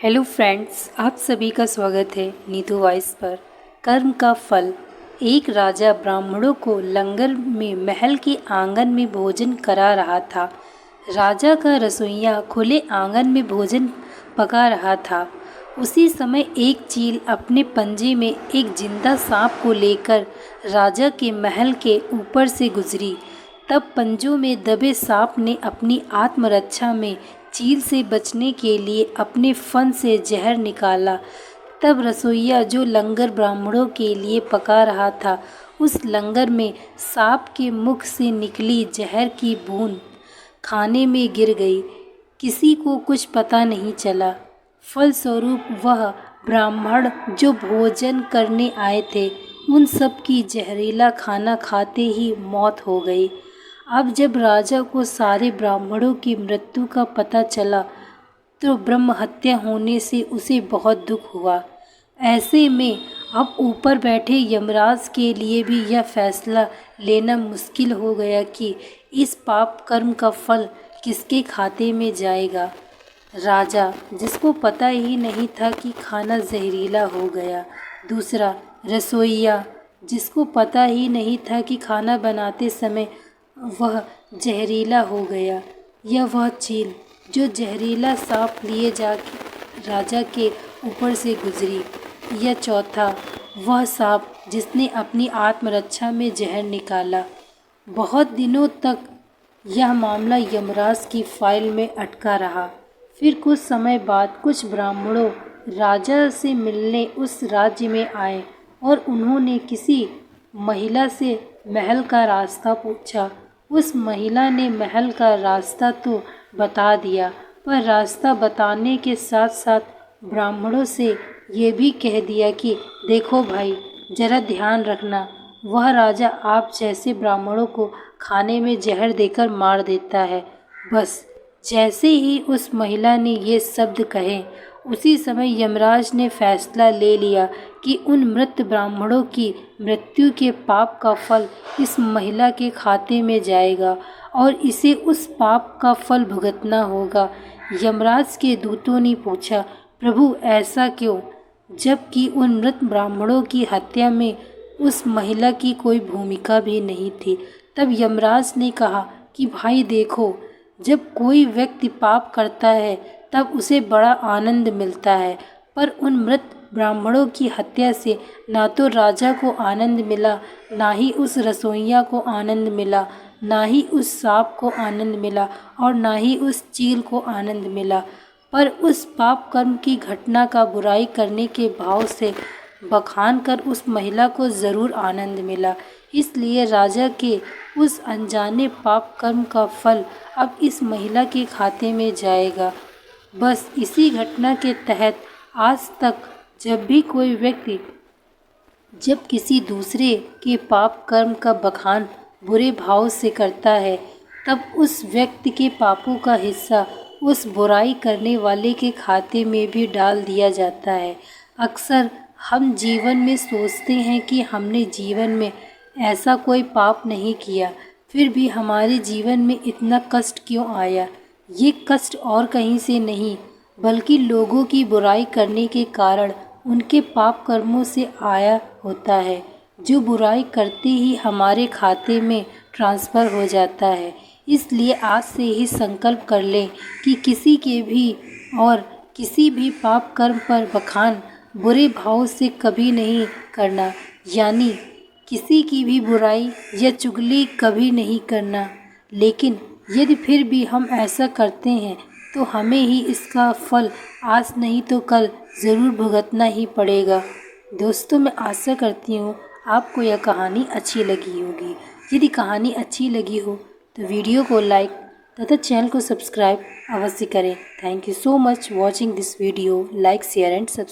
Hello friends, आप सभी का स्वागत है नीतू वॉइस पर। कर्म का फल। एक राजा ब्राह्मणों को लंगर में महल के आंगन में भोजन करा रहा था। राजा का रसोइया खुले आंगन में भोजन पका रहा था। उसी समय एक चील अपने पंजे में एक जिंदा सांप को लेकर राजा के महल के ऊपर से गुजरी। तब पंजों में दबे सांप ने अपनी आत्मरक्षा में चील से बचने के लिए अपने फन से जहर निकाला। तब रसोइया जो लंगर ब्राह्मणों के लिए पका रहा था, उस लंगर में सांप के मुख से निकली जहर की बूंद खाने में गिर गई। किसी को कुछ पता नहीं चला। फलस्वरूप वह ब्राह्मण जो भोजन करने आए थे, उन सब की जहरीला खाना खाते ही मौत हो गई। अब जब राजा को सारे ब्राह्मणों की मृत्यु का पता चला तो ब्रह्म हत्या होने से उसे बहुत दुख हुआ। ऐसे में अब ऊपर बैठे यमराज के लिए भी यह फैसला लेना मुश्किल हो गया कि इस पाप कर्म का फल किसके खाते में जाएगा। राजा, जिसको पता ही नहीं था कि खाना जहरीला हो गया। दूसरा, रसोइया, जिसको पता ही नहीं था कि खाना बनाते समय वह जहरीला हो गया। यह वह चील जो जहरीला सांप लिए जाके राजा के ऊपर से गुजरी। यह चौथा, वह सांप जिसने अपनी आत्मरक्षा में जहर निकाला। बहुत दिनों तक यह मामला यमराज की फाइल में अटका रहा। फिर कुछ समय बाद कुछ ब्राह्मणों राजा से मिलने उस राज्य में आए और उन्होंने किसी महिला से महल का रास्ता पूछा। उस महिला ने महल का रास्ता तो बता दिया, पर रास्ता बताने के साथ साथ ब्राह्मणों से ये भी कह दिया कि देखो भाई, जरा ध्यान रखना, वह राजा आप जैसे ब्राह्मणों को खाने में जहर देकर मार देता है। बस जैसे ही उस महिला ने ये शब्द कहे, उसी समय यमराज ने फैसला ले लिया कि उन मृत ब्राह्मणों की मृत्यु के पाप का फल इस महिला के खाते में जाएगा और इसे उस पाप का फल भुगतना होगा। यमराज के दूतों ने पूछा, प्रभु ऐसा क्यों, जबकि उन मृत ब्राह्मणों की हत्या में उस महिला की कोई भूमिका भी नहीं थी। तब यमराज ने कहा कि भाई देखो, जब कोई व्यक्ति पाप करता है तब उसे बड़ा आनंद मिलता है, पर उन मृत ब्राह्मणों की हत्या से ना तो राजा को आनंद मिला, ना ही उस रसोइया को आनंद मिला, ना ही उस सांप को आनंद मिला और ना ही उस चील को आनंद मिला, पर उस पाप कर्म की घटना का बुराई करने के भाव से बखान कर उस महिला को ज़रूर आनंद मिला। इसलिए राजा के उस अनजाने पाप कर्म का फल अब इस महिला के खाते में जाएगा। बस इसी घटना के तहत आज तक जब भी कोई व्यक्ति जब किसी दूसरे के पाप कर्म का बखान बुरे भाव से करता है, तब उस व्यक्ति के पापों का हिस्सा उस बुराई करने वाले के खाते में भी डाल दिया जाता है। अक्सर हम जीवन में सोचते हैं कि हमने जीवन में ऐसा कोई पाप नहीं किया, फिर भी हमारे जीवन में इतना कष्ट क्यों आया। ये कष्ट और कहीं से नहीं, बल्कि लोगों की बुराई करने के कारण उनके पाप कर्मों से आया होता है, जो बुराई करते ही हमारे खाते में ट्रांसफ़र हो जाता है। इसलिए आज से ही संकल्प कर लें कि किसी के भी और किसी भी पाप कर्म पर बखान बुरे भाव से कभी नहीं करना, यानी किसी की भी बुराई या चुगली कभी नहीं करना। लेकिन यदि फिर भी हम ऐसा करते हैं तो हमें ही इसका फल आज नहीं तो कल ज़रूर भुगतना ही पड़ेगा। दोस्तों, मैं आशा करती हूँ आपको यह कहानी अच्छी लगी होगी। यदि कहानी अच्छी लगी हो तो वीडियो को लाइक तथा चैनल को सब्सक्राइब अवश्य करें। Thank you so much watching this video. Like, share and subscribe.